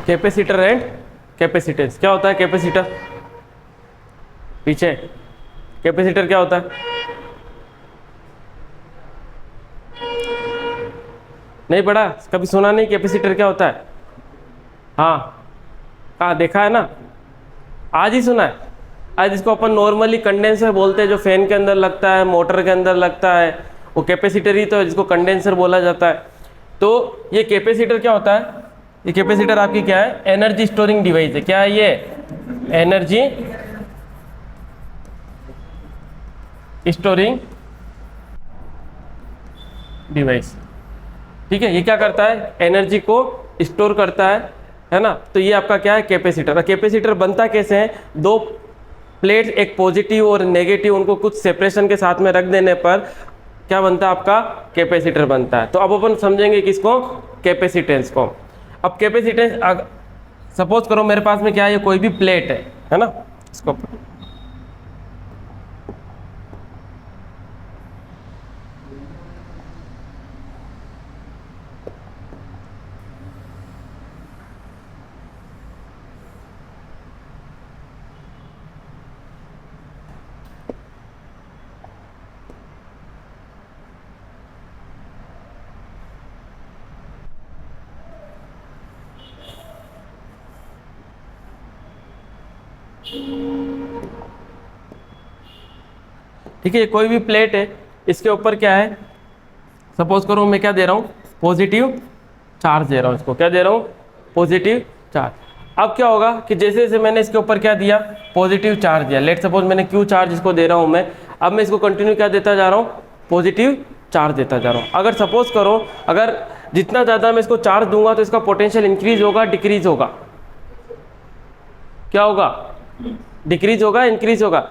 Capacitor and capacitance. क्या होता है कैपेसिटर? पीछे कैपेसिटर क्या होता है? नहीं पढ़ा? कभी सुना नहीं कैपेसिटर क्या होता है? हाँ, कहाँ देखा है ना, आज ही सुना है। आज इसको अपन नॉर्मली कंडेंसर बोलते हैं, जो फैन के अंदर लगता है, मोटर के अंदर लगता है, वो कैपेसिटर ही तो है, जिसको कंडेंसर बोला जाता है। तो ये कैपेसिटर क्या होता है? ये कैपेसिटर आपकी क्या है? एनर्जी स्टोरिंग डिवाइस है। क्या है ये? Energy storing device. ठीक है, ये क्या करता है? एनर्जी को स्टोर करता है ना। तो ये आपका क्या है? कैपेसिटर। कैपेसिटर बनता कैसे है? दो प्लेट्स, एक पॉजिटिव और नेगेटिव, उनको कुछ सेपरेशन के साथ में रख देने पर क्या बनता है? आपका कैपेसिटर बनता है। तो अब अपन समझेंगे किसको? कैपेसिटेंस को। अब कैपेसिटेंस, सपोज करो मेरे पास में क्या है? ये कोई भी प्लेट है ना, इसको ठीक है, कोई भी प्लेट है, इसके ऊपर क्या है? सपोज करो मैं क्या दे रहा हूँ? पॉजिटिव चार्ज दे रहा हूँ। इसको क्या दे रहा हूँ? Positive charge. अब क्या होगा कि जैसे जैसे मैंने इसके ऊपर क्या दिया? पॉजिटिव चार्ज दिया। लेट सपोज मैंने क्यू चार्ज इसको दे रहा हूँ मैं। अब मैं इसको कंटिन्यू क्या देता जा रहा हूँ? पॉजिटिव चार्ज देता जा रहा हूँ। अगर सपोज करो, अगर जितना ज़्यादा मैं इसको चार्ज दूंगा तो इसका पोटेंशियल इंक्रीज होगा, डिक्रीज होगा? क्या होगा? डिक्रीज होगा, इंक्रीज होगा?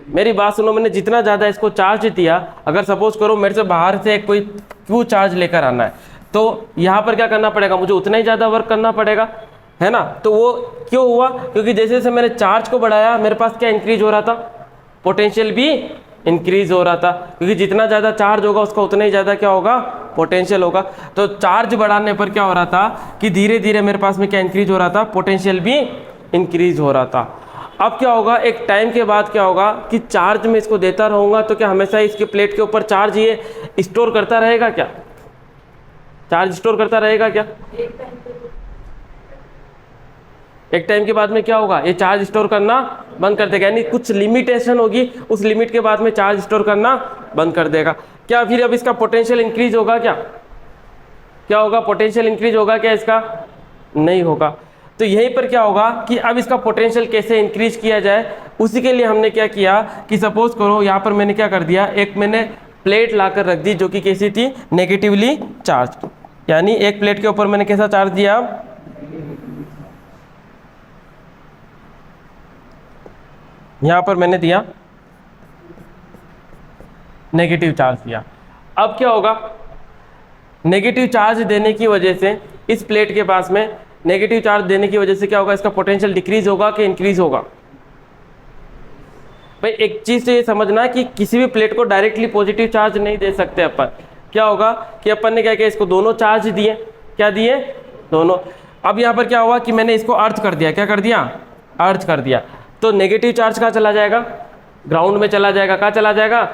मेरी बात सुनो, मैंने जितना ज़्यादा इसको चार्ज दिया, अगर सपोज करो मेरे से बाहर से कोई क्यू चार्ज लेकर आना है, तो यहाँ पर क्या करना पड़ेगा? मुझे उतना ही ज़्यादा वर्क करना पड़ेगा, है ना। तो वो क्यों हुआ? क्योंकि जैसे जैसे मैंने चार्ज को बढ़ाया, मेरे पास क्या इंक्रीज हो रहा था? पोटेंशियल भी इंक्रीज हो रहा था, क्योंकि जितना ज़्यादा चार्ज होगा उसका उतना ही ज़्यादा क्या होगा? पोटेंशियल होगा। तो चार्ज बढ़ाने पर क्या हो रहा था कि धीरे धीरे मेरे पास में क्या इंक्रीज हो रहा था? पोटेंशियल भी इंक्रीज हो रहा था। अब क्या होगा? एक टाइम के बाद क्या होगा कि चार्ज में इसको देता रहूँगा तो क्या हमेशा इसके प्लेट के ऊपर चार्ज ये स्टोर करता रहेगा क्या? चार्ज स्टोर करता रहेगा क्या? एक टाइम के बाद में क्या होगा? ये चार्ज स्टोर करना बंद कर देगा, यानी कुछ लिमिटेशन होगी, उस लिमिट के बाद में चार्ज स्टोर करना बंद कर देगा। क्या फिर अब इसका पोटेंशियल इंक्रीज होगा क्या? क्या होगा? पोटेंशियल इंक्रीज होगा क्या इसका? नहीं होगा। तो यहीं पर क्या होगा कि अब इसका पोटेंशियल कैसे इंक्रीज किया जाए, उसी के लिए हमने क्या किया कि सपोज करो यहाँ पर मैंने क्या कर दिया, एक मैंने प्लेट लाकर रख दी जो कि कैसी थी? Negatively charge. यानी एक प्लेट के ऊपर मैंने कैसा चार्ज दिया? यहाँ पर मैंने दिया नेगेटिव चार्ज दिया। अब क्या होगा? नेगेटिव चार्ज देने की वजह से इस प्लेट के पास में नेगेटिव चार्ज देने की वजह से क्या होगा? इसका पोटेंशियल डिक्रीज होगा कि इंक्रीज होगा? भाई एक चीज़ तो ये समझना कि किसी भी प्लेट को डायरेक्टली पॉजिटिव चार्ज नहीं दे सकते अपन। क्या होगा कि अपन ने क्या किया? इसको दोनों चार्ज दिए। क्या दिए? दोनों। अब यहाँ पर क्या हुआ कि मैंने इसको अर्थ कर दिया। क्या कर दिया? अर्थ कर दिया। तो नेगेटिव चार्ज कहाँ चला जाएगा? ग्राउंड में चला जाएगा। कहाँ चला जाएगा?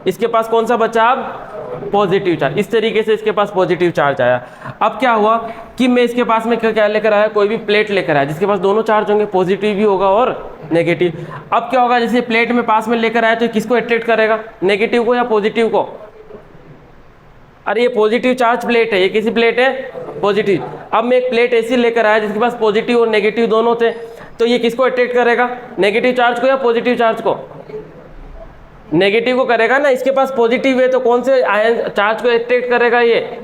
इसके पास कौन सा बचा? अब पॉजिटिव चार्ज। इस तरीके से इसके पास पॉजिटिव चार्ज आया। अब क्या हुआ कि मैं इसके पास में क्या लेकर आया? कोई भी प्लेट लेकर आया जिसके पास दोनों चार्ज होंगे, पॉजिटिव भी होगा और नेगेटिव। अब क्या होगा? जैसे प्लेट में पास में लेकर आया तो किसको अट्रैक्ट करेगा? नेगेटिव को या पॉजिटिव को? अरे ये पॉजिटिव चार्ज प्लेट है, ये किसी प्लेट है? पॉजिटिव। अब मैं एक प्लेट ऐसी लेकर आया जिसके पास पॉजिटिव और नेगेटिव दोनों थे, तो ये किसको अट्रैक्ट करेगा? नेगेटिव चार्ज को या पॉजिटिव चार्ज को? नेगेटिव को करेगा ना। इसके पास पॉजिटिव है तो कौन से आयन चार्ज को अट्रैक्ट करेगा? ये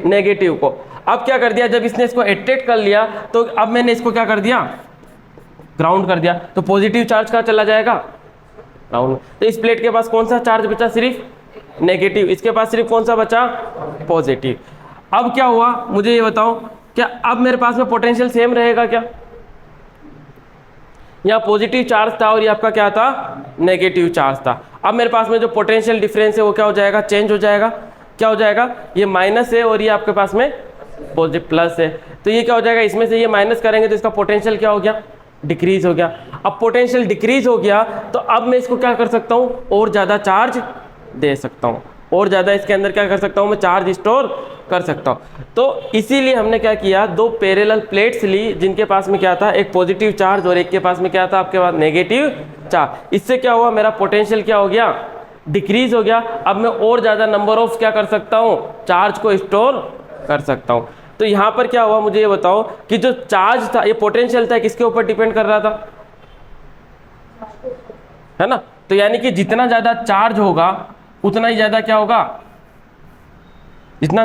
नेगेटिव को। अब क्या कर दिया? जब इसने इसको अट्रैक्ट कर लिया तो अब मैंने इसको क्या कर दिया? ग्राउंड कर दिया। तो पॉजिटिव चार्ज कहाँ चला जाएगा? ग्राउंड। तो इस प्लेट के पास कौन सा चार्ज बचा? सिर्फ नेगेटिव। इसके पास सिर्फ कौन सा बचा? पॉजिटिव। अब क्या हुआ मुझे ये बताओ, क्या अब मेरे पास में पोटेंशियल सेम रहेगा क्या? यहाँ पॉजिटिव चार्ज था और ये आपका क्या था? नेगेटिव चार्ज था। अब मेरे पास में जो पोटेंशियल डिफरेंस है वो क्या हो जाएगा? चेंज हो जाएगा। क्या हो जाएगा? ये माइनस है और ये आपके पास में पॉजिटिव प्लस है, तो ये क्या हो जाएगा, इसमें से ये माइनस करेंगे तो इसका पोटेंशियल क्या हो गया, डिक्रीज हो गया। अब पोटेंशियल डिक्रीज हो गया तो अब मैं इसको क्या कर सकता हूँ, और ज़्यादा चार्ज दे सकता हूँ, और ज़्यादा इसके अंदर क्या कर सकता हूँ, मैं चार्ज स्टोर कर सकता हूँ। तो इसीलिए हमने क्या किया, दो पैरेलल प्लेट्स ली जिनके पास में क्या था, एक पॉजिटिव चार्ज और एक के पास में क्या था, आपके पास नेगेटिव चार्ज। इससे क्या हुआ, मेरा पोटेंशियल क्या हो गया, डिक्रीज हो गया। अब मैं और ज़्यादा नंबर ऑफ क्या कर सकता हूँ, चार्ज को स्टोर कर सकता हूँ। तो यहाँ पर क्या हुआ, मुझे ये बताओ कि जो चार्ज था, ये पोटेंशियल था, किसके ऊपर डिपेंड कर रहा था, है ना। तो यानी कि जितना ज़्यादा चार्ज होगा उतना ही ज़्यादा क्या होगा, जितना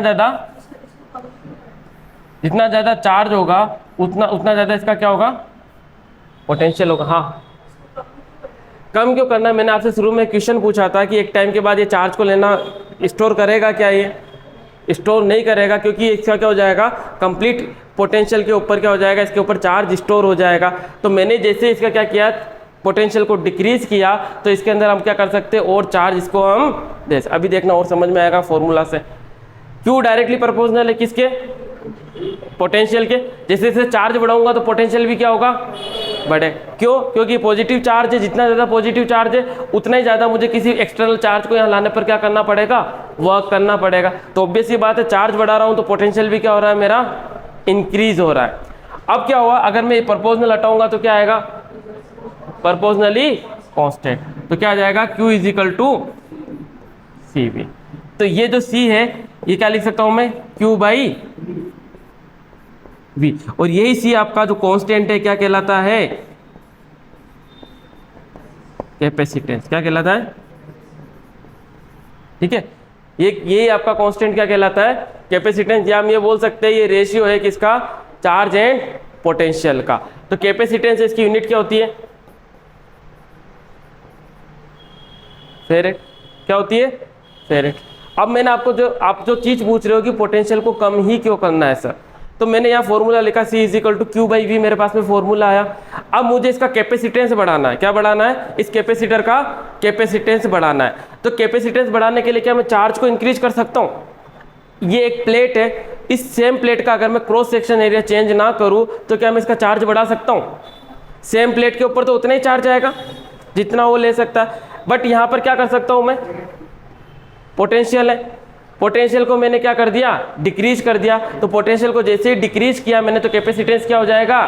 ज़्यादा चार्ज होगा उतना ज़्यादा इसका क्या होगा, पोटेंशियल होगा। हाँ, कम क्यों करना है, मैंने आपसे शुरू में क्वेश्चन पूछा था कि एक टाइम के बाद ये चार्ज को लेना स्टोर करेगा क्या, ये स्टोर नहीं करेगा, क्योंकि इसका क्या हो जाएगा, कंप्लीट पोटेंशियल के ऊपर क्या हो जाएगा, इसके ऊपर चार्ज स्टोर हो जाएगा। तो मैंने जैसे इसका क्या किया, पोटेंशियल को डिक्रीज किया, तो इसके अंदर हम क्या कर सकते हैं, और चार्ज इसको हम दे। अभी देखना और समझ में आएगा फॉर्मूला से। क्यू डायरेक्टली प्रोपोर्शनल है किसके, पोटेंशियल के। जैसे जैसे चार्ज बढ़ाऊंगा तो पोटेंशियल भी क्या होगा, बढ़े। क्यों, क्योंकि पॉजिटिव चार्ज है, जितना ज़्यादा पॉजिटिव चार्ज है उतना ही ज़्यादा मुझे किसी एक्सटर्नल चार्ज को यहाँ लाने पर क्या करना पड़ेगा, वर्क करना पड़ेगा। तो ऑब्वियस सी बात है, चार्ज बढ़ा रहा हूँ तो पोटेंशियल भी क्या हो रहा है, मेरा इंक्रीज हो रहा है। अब क्या हुआ, अगर मैं प्रोपोर्शनल हटाऊंगा तो क्या आएगा, प्रोपोर्शनली कांस्टेंट। तो क्या आ जाएगा, Q is equal to CV। तो ये जो C है ये क्या लिख सकता हूं मैं, Q बाई V। और यही C आपका जो कांस्टेंट है क्या कहलाता है, कैपेसिटेंस। क्या कहलाता है, ठीक है, ये आपका कांस्टेंट क्या कहलाता है, कैपेसिटेंस। या हम ये बोल सकते हैं ये रेशियो है किसका, चार्ज एंड पोटेंशियल का। तो कैपेसिटेंस इसकी यूनिट क्या होती है, फेरेड। क्या होती है, फेरेड। अब मैंने आपको आप जो चीज पूछ रहे हो कि पोटेंशियल को कम ही क्यों करना है सर, तो मैंने यहाँ फॉर्मूला लिखा C is equal to Q by V, मेरे पास में फॉर्मूला आया। अब मुझे इसका कैपेसिटेंस बढ़ाना है, क्या बढ़ाना है, इस कैपेसिटर का कैपेसिटेंस बढ़ाना है। तो कैपेसिटेंस बढ़ाने के लिए क्या मैं चार्ज को इंक्रीज कर सकता हूँ, ये एक प्लेट है, इस सेम प्लेट का अगर मैं क्रॉस सेक्शन एरिया चेंज ना करूँ तो क्या मैं इसका चार्ज बढ़ा सकता हूँ, सेम प्लेट के ऊपर तो उतना ही चार्ज आएगा जितना वो ले सकता है। बट यहाँ पर क्या कर सकता हूँ मैं, पोटेंशियल है, पोटेंशियल को मैंने क्या कर दिया, डिक्रीज कर दिया। तो पोटेंशियल को जैसे ही डिक्रीज किया मैंने तो कैपेसिटेंस क्या हो जाएगा,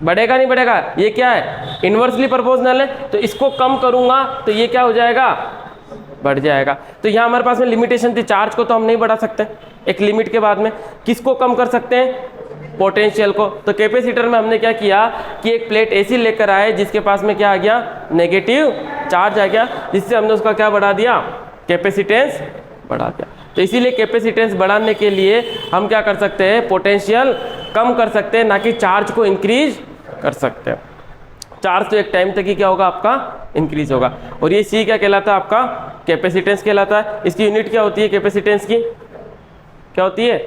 बढ़ेगा नहीं बढ़ेगा, ये क्या है, इन्वर्सली प्रोपोर्शनल है। तो इसको कम करूंगा तो ये क्या हो जाएगा, बढ़ जाएगा। तो यहाँ हमारे पास में लिमिटेशन थी, चार्ज को तो हम नहीं बढ़ा सकते, एक लिमिट के बाद में किसको कम कर सकते हैं, पोटेंशियल को। तो कैपेसिटर में हमने क्या किया कि एक प्लेट ऐसी लेकर आए जिसके पास में क्या आ गया, नेगेटिव चार्ज आ गया, जिससे हमने उसका क्या बढ़ा दिया, कैपेसिटेंस बढ़ा दिया। तो इसीलिए कैपेसिटेंस बढ़ाने के लिए हम क्या कर सकते हैं, पोटेंशियल कम कर सकते हैं, ना कि चार्ज को इंक्रीज कर सकते हैं। चार्ज तो एक टाइम तक ही क्या होगा, आपका इंक्रीज होगा। और ये C क्या कहलाता है, आपका कैपेसिटेंस कहलाता है। इसकी यूनिट क्या होती है, कैपेसिटेंस की क्या होती है,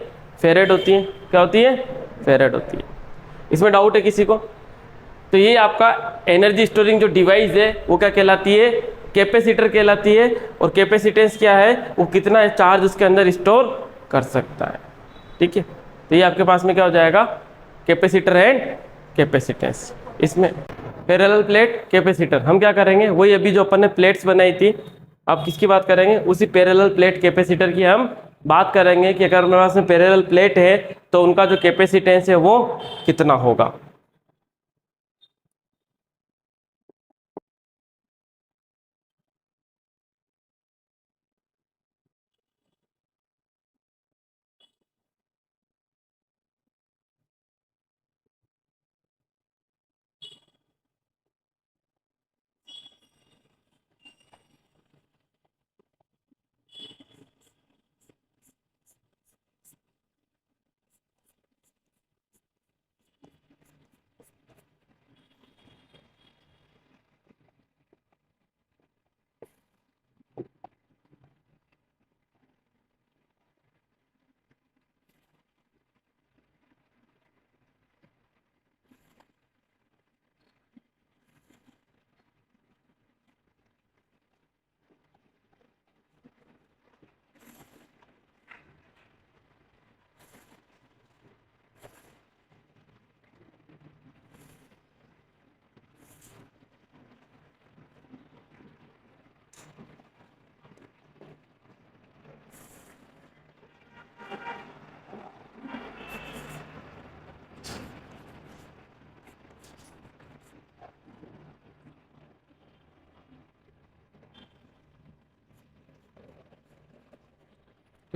फेरेड होती है। क्या होती है, फेरेड होती है। इसमें डाउट है किसी को, तो ये आपका एनर्जी स्टोरिंग जो डिवाइस है वो क्या कहलाती है, कैपेसिटर कहलाती है। और कैपेसिटेंस क्या है, वो कितना चार्ज उसके अंदर स्टोर कर सकता है, ठीक है। तो ये आपके पास में क्या हो जाएगा, कैपेसिटर एंड कैपेसिटेंस। इसमें पैरेलल प्लेट कैपेसिटर, हम क्या करेंगे, वही अभी जो अपन ने प्लेट्स बनाई थी, अब किसकी बात करेंगे, उसी पैरेलल प्लेट कैपेसिटर की हम बात करेंगे कि अगर हमारे पास में पैरेलल प्लेट है तो उनका जो कैपेसिटेंस है वो कितना होगा।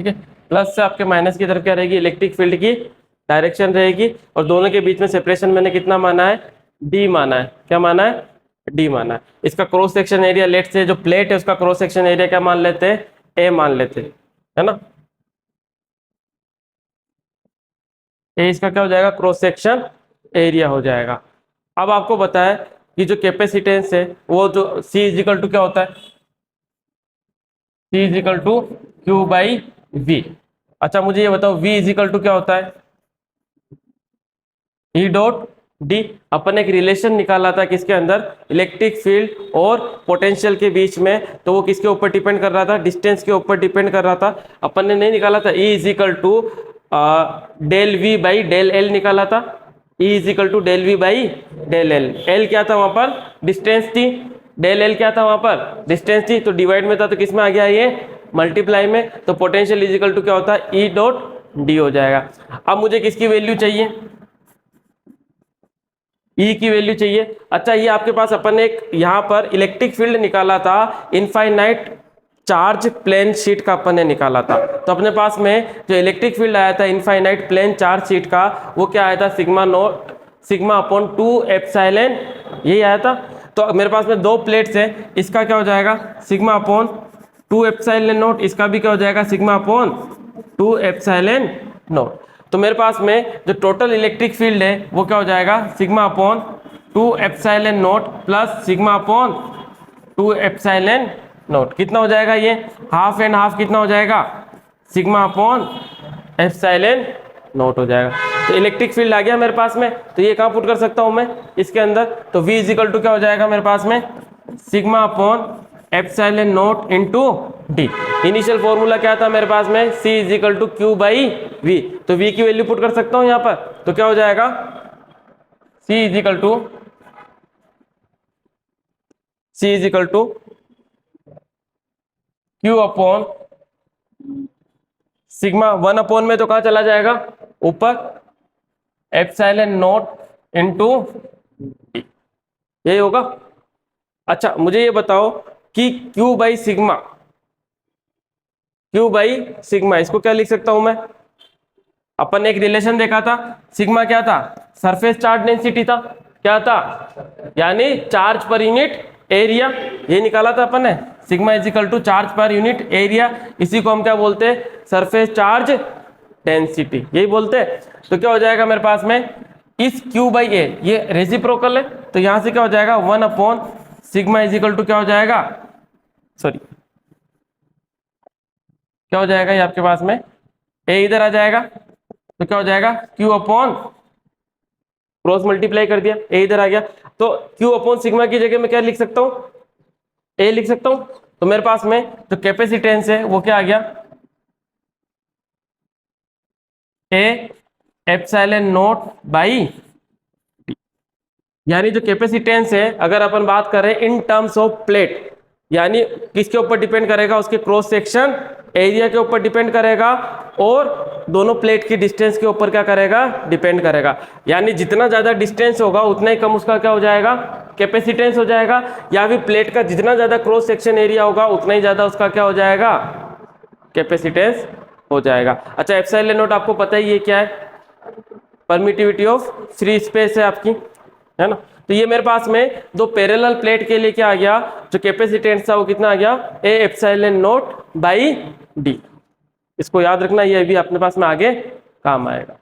ठीक है। प्लस से आपके माइनस की तरफ क्या रहेगी, इलेक्ट्रिक फील्ड की डायरेक्शन रहेगी, और दोनों के बीच में सेपरेशन मैंने कितना माना है, डी माना है। क्या माना है, डी माना है। इसका क्रॉस सेक्शन एरिया, लेट से जो प्लेट है उसका क्रॉस सेक्शन एरिया क्या मान लेते हैं, ए मान लेते हैं, है ना। ए इसका क्या हो जाएगा, क्रॉस सेक्शन एरिया हो जाएगा। अब आपको बताया कि जो कैपेसिटेंस है वो जो सी इजिकल टू क्या होता है, C is equal to Q by V. अच्छा मुझे ये बताओ वी इजिकल टू क्या होता है, ई डॉट डी। अपन एक रिलेशन निकाला था किसके अंदर, इलेक्ट्रिक फील्ड और पोटेंशियल के बीच में, तो वो किसके ऊपर डिपेंड कर रहा था, डिस्टेंस के ऊपर डिपेंड कर रहा था। अपन ने नहीं निकाला था E is equal to del V by del L निकाला था, E is equal to del V by del L. L क्या था वहां पर, डिस्टेंस थी, डेल एल क्या था वहां पर, डिस्टेंस थी, तो डिवाइड में था तो किस में आ गया ये, मल्टीप्लाई में। तो पोटेंशियल इजिकल टू क्या होता है, ई डॉट डी हो जाएगा। अब मुझे किसकी वैल्यू चाहिए, ई की वैल्यू चाहिए। अच्छा ये आपके पास अपन ने एक यहाँ पर इलेक्ट्रिक फील्ड निकाला था, इनफाइनाइट चार्ज प्लेन शीट का अपन ने निकाला था। तो अपने पास में जो इलेक्ट्रिक फील्ड आया था इनफाइनाइट प्लेन चार्ज शीट का, वो क्या आया था, sigma note sigma upon 2 epsilon, यही आया था। तो मेरे पास में दो प्लेट्स है, इसका क्या हो जाएगा, सिग्मा अपॉन 2 एप्सिलॉन नोट, इसका भी क्या हो जाएगा, सिग्मा अपॉन 2 एप्सिलॉन नोट। तो मेरे पास में जो टोटल इलेक्ट्रिक फील्ड है वो क्या हो जाएगा, sigma upon 2 epsilon note plus sigma upon 2 epsilon note. कितना हो जाएगा ये, हाफ एंड हाफ कितना हो जाएगा, सिग्मा अपॉन एप्सिलॉन नोट हो जाएगा। तो इलेक्ट्रिक फील्ड आ गया मेरे पास में, तो ये कहाँ पुट कर सकता हूँ मैं, इसके अंदर। तो V इजिकल टू क्या हो जाएगा मेरे पास में, sigma upon epsilon naught into D. Initial formula क्या था मेरे पास में, C is equal to Q by V. तो V की वैल्यू पुट कर सकता हूँ यहाँ पर, तो क्या हो जाएगा, C is equal to Q upon sigma 1 upon में तो कहाँ चला जाएगा, ऊपर, एप्सिलॉन नोट इंटू डी, यही होगा। अच्छा मुझे ये बताओ कि Q बाई सिग्मा, इसको क्या लिख सकता हूं मैं, अपन ने एक रिलेशन देखा था, सिग्मा क्या था, सरफेस चार्ज डेंसिटी था, क्या था, यानी चार्ज पर यूनिट एरिया, ये निकाला था अपन ने, sigma is equal to charge per unit area. इसी को हम क्या बोलते हैं, सरफेस चार्ज डेंसिटी, यही बोलते हैं। तो क्या हो जाएगा मेरे पास में, इस Q बाई ए, ये रेसिप्रोकल है, तो यहां से क्या हो जाएगा 1 अपॉन सिग्मा इजिकल टू क्या हो जाएगा, सॉरी क्या हो जाएगा, ये आपके पास में ए इधर आ जाएगा, तो क्या हो जाएगा Q अपॉन, क्रॉस मल्टीप्लाई कर दिया, ए इधर आ गया, तो Q अपॉन सिग्मा की जगह मैं क्या लिख सकता हूँ, ए लिख सकता हूँ। तो मेरे पास में जो कैपेसिटेंस है वो क्या आ गया, ए एप्सिलॉन नोट बाई, यानी जो कैपेसिटेंस है अगर अपन बात करें इन टर्म्स ऑफ प्लेट, यानी किसके ऊपर डिपेंड करेगा, उसके क्रॉस सेक्शन एरिया के ऊपर डिपेंड करेगा, और दोनों प्लेट की डिस्टेंस के ऊपर क्या करेगा, डिपेंड करेगा। यानी जितना ज्यादा डिस्टेंस होगा उतना ही कम उसका क्या हो जाएगा, कैपेसिटेंस हो जाएगा, या फिर प्लेट का जितना ज्यादा क्रॉस सेक्शन एरिया होगा उतना ही ज्यादा उसका क्या हो जाएगा, कैपेसिटेंस हो जाएगा। अच्छा एप्सिलॉन नोट आपको पता ही है क्या है, परमिटिविटी ऑफ फ्री स्पेस है आपकी, है ना। तो ये मेरे पास में दो पैरेलल प्लेट के लिए क्या आ गया, जो कैपेसिटेंस था वो कितना आ गया, A epsilon note by D. इसको याद रखना, ये भी अपने पास में आगे काम आएगा।